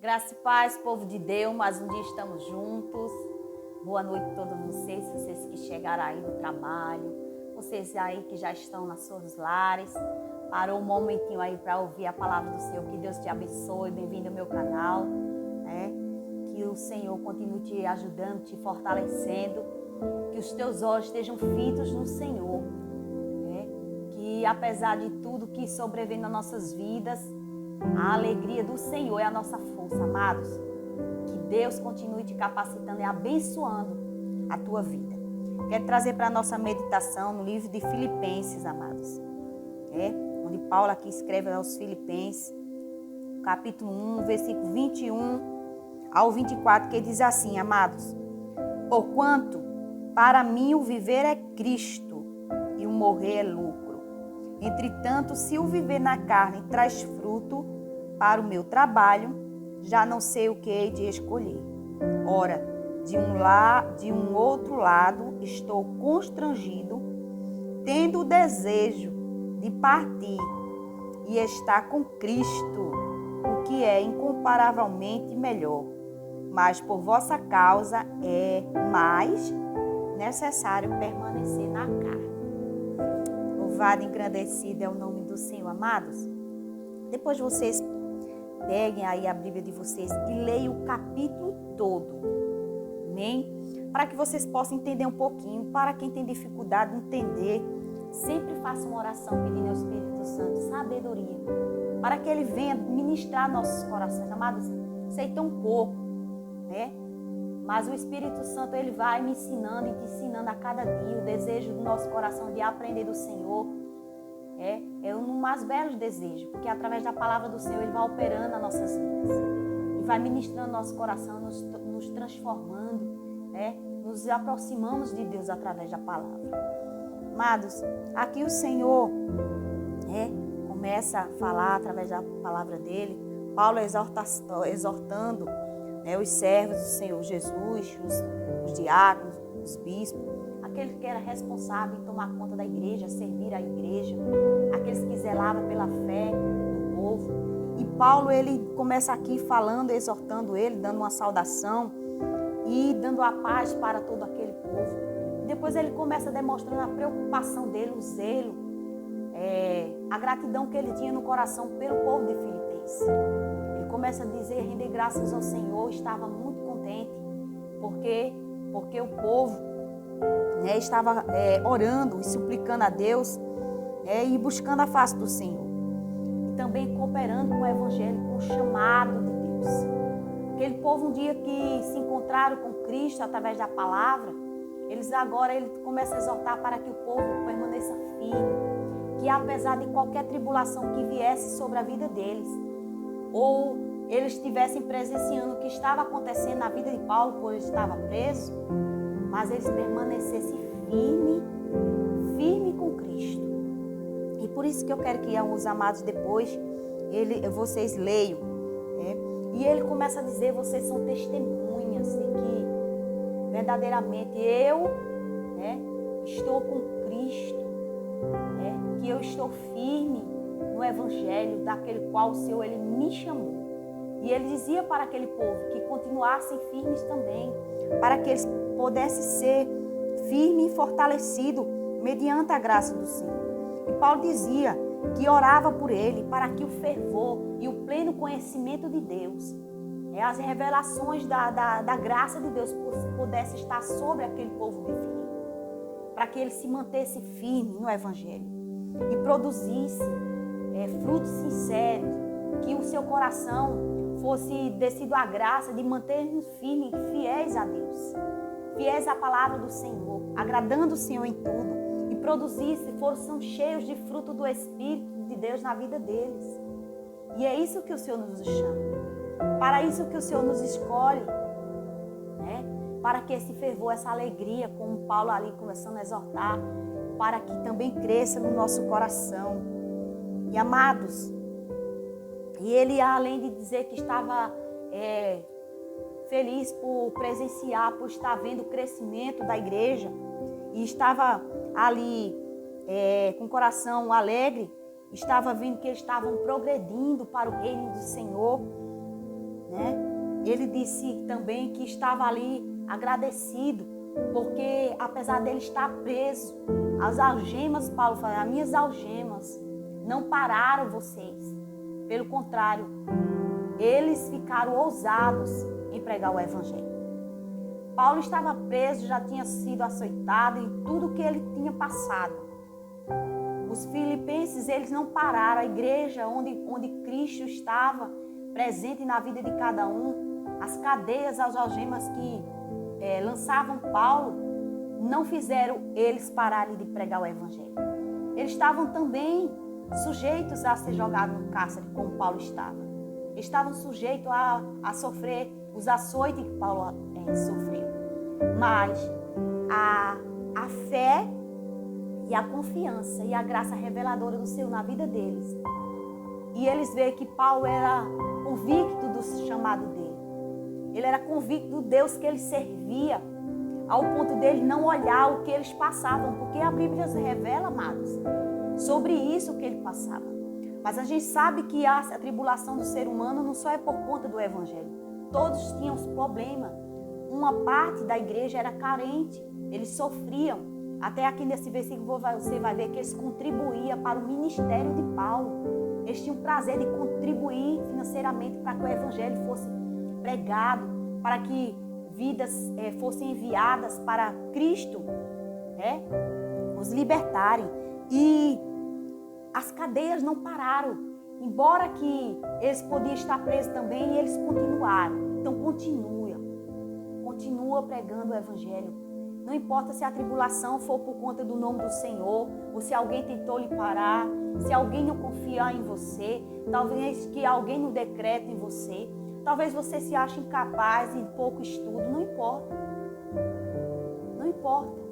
Graça e paz, povo de Deus, mais um dia estamos juntos. Boa noite a todos vocês que chegaram aí do trabalho, vocês aí que já estão nas suas lares. Parou um momentinho aí para ouvir a palavra do Senhor. Que Deus te abençoe, bem-vindo ao meu canal. Que o Senhor continue te ajudando, te fortalecendo. Que os teus olhos estejam fitos no Senhor. Que apesar de tudo que sobrevém nas nossas vidas, a alegria do Senhor é a nossa força, amados. Que Deus continue te capacitando e abençoando a tua vida. Quero trazer para a nossa meditação no livro de Filipenses, amados. Onde Paulo aqui escreve aos Filipenses, capítulo 1, versículo 21 ao 24, que diz assim, amados: porquanto para mim o viver é Cristo e o morrer é lucro. Entretanto, se o viver na carne traz fruto para o meu trabalho, já não sei o que hei de escolher. Ora, de um outro lado, estou constrangido, tendo o desejo de partir e estar com Cristo, o que é incomparavelmente melhor. Mas por vossa causa é mais necessário permanecer na carne. Louvado e engrandecido é o nome do Senhor, amados. Depois vocês peguem aí a Bíblia de vocês e leiam o capítulo todo. Amém? Para que vocês possam entender um pouquinho. Para quem tem dificuldade de entender, sempre faça uma oração pedindo ao Espírito Santo sabedoria. Para que ele venha ministrar nossos corações. Amados, sei tão pouco, né? Mas o Espírito Santo, ele vai me ensinando e te ensinando a cada dia. O desejo do nosso coração de aprender do Senhor é um dos mais belos desejos. Porque através da palavra do Senhor, ele vai operando nas nossas vidas. E vai ministrando nosso coração, nos transformando. Nos aproximamos de Deus através da palavra. Amados, aqui o Senhor começa a falar através da palavra dele. Paulo exortando os servos do Senhor Jesus, os diáconos, os bispos, aqueles que eram responsáveis em tomar conta da igreja, servir a igreja, aqueles que zelavam pela fé do povo. E Paulo, ele começa aqui falando, exortando ele, dando uma saudação e dando a paz para todo aquele povo. E depois ele começa demonstrando a preocupação dele, o zelo, a gratidão que ele tinha no coração pelo povo de Filipenses. Começa a dizer, render graças ao Senhor, estava muito contente, porque o povo estava orando e suplicando a Deus e buscando a face do Senhor. E também cooperando com o Evangelho, com o chamado de Deus. Aquele povo, um dia que se encontraram com Cristo através da palavra, ele começa a exortar para que o povo permaneça firme, que apesar de qualquer tribulação que viesse sobre a vida deles, ou eles estivessem presenciando o que estava acontecendo na vida de Paulo, quando ele estava preso, mas eles permanecessem firme com Cristo. E por isso que eu quero que os amados depois, vocês leiam. E ele começa a dizer, vocês são testemunhas de que verdadeiramente eu estou com Cristo, que eu estou firme no Evangelho, daquele qual o Senhor ele me chamou. E ele dizia para aquele povo que continuassem firmes também, para que eles pudessem ser firmes e fortalecidos mediante a graça do Senhor. E Paulo dizia que orava por ele, para que o fervor e o pleno conhecimento de Deus, as revelações da graça de Deus pudessem estar sobre aquele povo de Filipe, para que ele se mantesse firme no Evangelho e produzisse frutos sinceros, que o seu coração fosse descido à graça de manter-nos firmes, fiéis a Deus, fiéis à palavra do Senhor, agradando o Senhor em tudo, e produzisse, fossem cheios de fruto do Espírito de Deus na vida deles. E é isso que o Senhor nos chama, para isso que o Senhor nos escolhe, para que esse fervor, essa alegria, como Paulo ali começando a exortar, para que também cresça no nosso coração. E amados, e ele, além de dizer que estava feliz por presenciar, por estar vendo o crescimento da igreja, e estava ali com o coração alegre, estava vendo que eles estavam progredindo para o reino do Senhor, né? Ele disse também que estava ali agradecido, porque apesar dele estar preso, as algemas, Paulo fala, as minhas algemas não pararam vocês. Pelo contrário, eles ficaram ousados em pregar o evangelho. Paulo estava preso, já tinha sido açoitado em tudo que ele tinha passado. Os filipenses, eles não pararam. A igreja onde Cristo estava presente na vida de cada um, as cadeias, as algemas que lançavam Paulo, não fizeram eles pararem de pregar o evangelho. Eles estavam também sujeitos a ser jogados no cárcere, como Paulo estava. Estavam sujeitos a sofrer os açoites que Paulo sofreu. Mas a fé e a confiança e a graça reveladora do Senhor na vida deles. E eles veem que Paulo era convicto do chamado dele. Ele era convicto do Deus que ele servia, ao ponto dele não olhar o que eles passavam, porque a Bíblia revela, amados, sobre isso que ele passava. Mas a gente sabe que a tribulação do ser humano não só é por conta do evangelho. Todos tinham os problemas. Uma parte da igreja era carente, eles sofriam. Até aqui nesse versículo você vai ver que eles contribuíam para o ministério de Paulo. Eles tinham prazer de contribuir financeiramente para que o evangelho fosse pregado, para que vidas fossem enviadas para Cristo, os libertarem. E as cadeias não pararam, embora que eles podiam estar presos também, eles continuaram. Então continua pregando o evangelho. Não importa se a tribulação for por conta do nome do Senhor, ou se alguém tentou lhe parar, se alguém não confiar em você, talvez que alguém não decreta em você, talvez você se ache incapaz e pouco estudo, não importa. Não importa.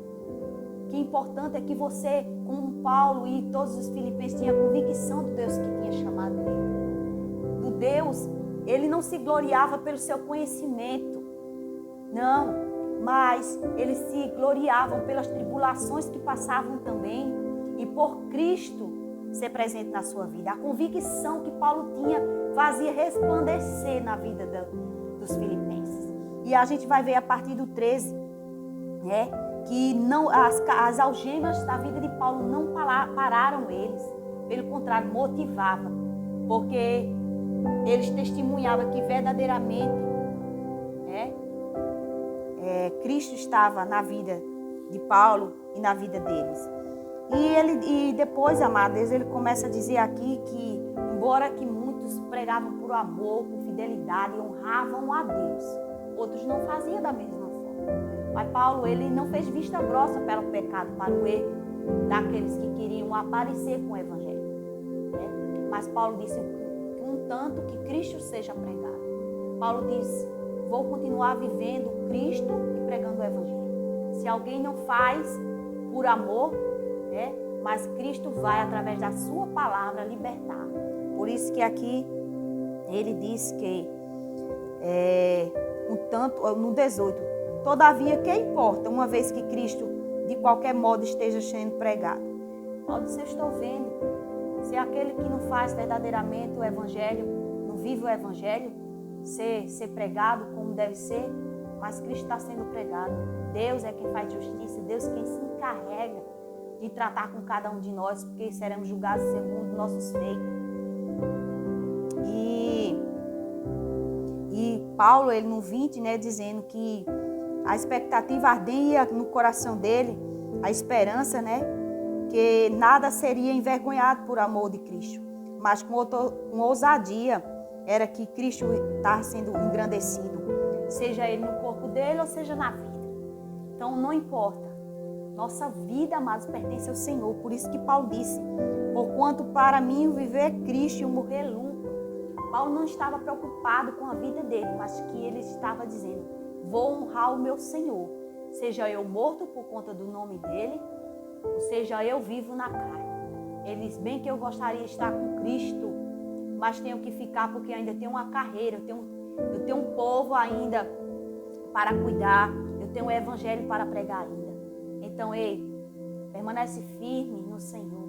O que é importante é que você, como Paulo e todos os filipenses, tinha convicção do Deus que tinha chamado ele. Do Deus, ele não se gloriava pelo seu conhecimento, não. Mas eles se gloriavam pelas tribulações que passavam também e por Cristo ser presente na sua vida. A convicção que Paulo tinha fazia resplandecer na vida dos filipenses. E a gente vai ver a partir do 13, que não, as algemas da vida de Paulo não pararam eles. Pelo contrário, motivava. Porque eles testemunhavam que verdadeiramente Cristo estava na vida de Paulo e na vida deles. E depois, amados, ele começa a dizer aqui que, embora que muitos pregavam por amor, por fidelidade, honravam a Deus, outros não faziam da mesma forma. Mas Paulo, ele não fez vista grossa para o pecado, para o erro daqueles que queriam aparecer com o evangelho. Mas Paulo disse, contanto que Cristo seja pregado. Paulo disse, vou continuar vivendo Cristo e pregando o evangelho. Se alguém não faz por amor, mas Cristo vai, através da sua palavra, libertar. Por isso que aqui ele diz que, no 18, todavia, que importa, uma vez que Cristo, de qualquer modo, esteja sendo pregado? Paulo disse, eu estou vendo. Se aquele que não faz verdadeiramente o evangelho, não vive o evangelho, ser pregado como deve ser, mas Cristo está sendo pregado. Deus é quem faz justiça, Deus é quem se encarrega de tratar com cada um de nós, porque seremos julgados segundo nossos feitos. E Paulo, ele no 20, dizendo que a expectativa ardia no coração dele, a esperança, que nada seria envergonhado por amor de Cristo, mas com ousadia era que Cristo está sendo engrandecido, seja ele no corpo dele ou seja na vida. Então não importa. Nossa vida, amados, pertence ao Senhor. Por isso que Paulo disse, porquanto para mim o viver é Cristo e o morrer é lucro. Paulo não estava preocupado com a vida dele, mas que ele estava dizendo, vou honrar o meu Senhor. Seja eu morto por conta do nome dele, ou seja eu vivo na carne. Ele diz, bem que eu gostaria de estar com Cristo, mas tenho que ficar porque ainda tenho uma carreira, eu tenho um povo ainda para cuidar, eu tenho um evangelho para pregar ainda. Então, permanece firme no Senhor,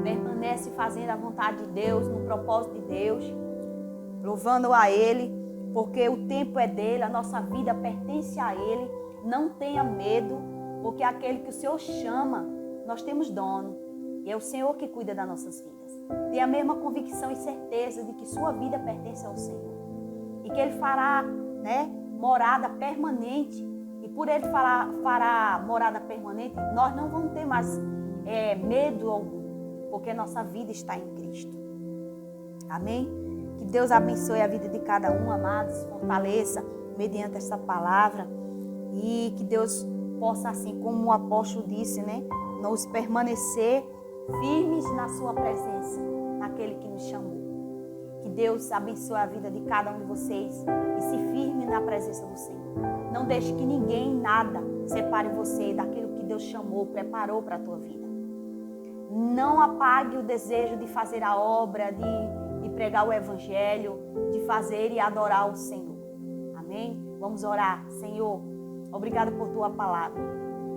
permanece fazendo a vontade de Deus, no propósito de Deus, louvando a Ele, porque o tempo é dele, a nossa vida pertence a ele. Não tenha medo, porque aquele que o Senhor chama, nós temos dono. E é o Senhor que cuida das nossas vidas. Tenha a mesma convicção e certeza de que sua vida pertence ao Senhor. E que Ele fará, morada permanente. E por Ele fará morada permanente, nós não vamos ter mais medo algum, porque nossa vida está em Cristo. Amém? Que Deus abençoe a vida de cada um, amados, fortaleça mediante essa palavra. E que Deus possa, assim como o apóstolo disse, nos permanecer firmes na sua presença, naquele que nos chamou. Que Deus abençoe a vida de cada um de vocês e se firme na presença do Senhor. Não deixe que ninguém, nada, separe você daquilo que Deus chamou, preparou para a tua vida. Não apague o desejo de fazer a obra, de pregar o Evangelho, de fazer e adorar o Senhor. Amém? Vamos orar. Senhor, obrigado por tua palavra.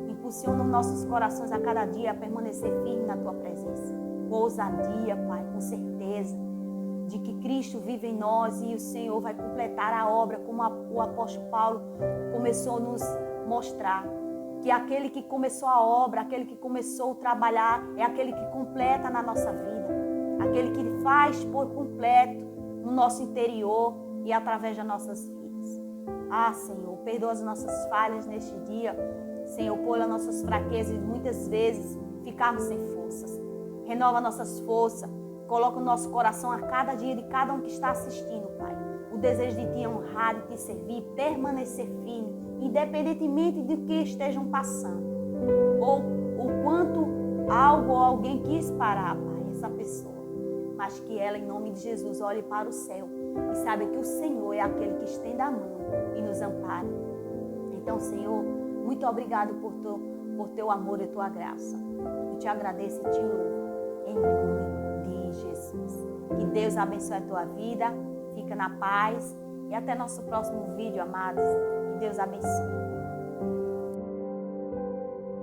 Impulsiona os nossos corações a cada dia a permanecer firme na tua presença. Com ousadia, Pai, com certeza de que Cristo vive em nós e o Senhor vai completar a obra, como o apóstolo Paulo começou a nos mostrar. Que aquele que começou a obra, aquele que começou a trabalhar, é aquele que completa na nossa vida. Aquele que faz por completo no nosso interior e através das nossas vidas. Senhor, perdoa as nossas falhas neste dia. Senhor, pôr as nossas fraquezas e muitas vezes ficarmos sem forças. Renova nossas forças. Coloca o nosso coração a cada dia de cada um que está assistindo, Pai. O desejo de te honrar, de te servir, permanecer firme, independentemente do que estejam passando. Ou o quanto algo ou alguém quis parar, Pai, essa pessoa. Mas que ela, em nome de Jesus, olhe para o céu e saiba que o Senhor é aquele que estende a mão e nos ampara. Então, Senhor, muito obrigado por teu amor e tua graça. Eu te agradeço e te louvo, em nome de Jesus. Que Deus abençoe a tua vida, fica na paz e até nosso próximo vídeo, amados. Que Deus abençoe.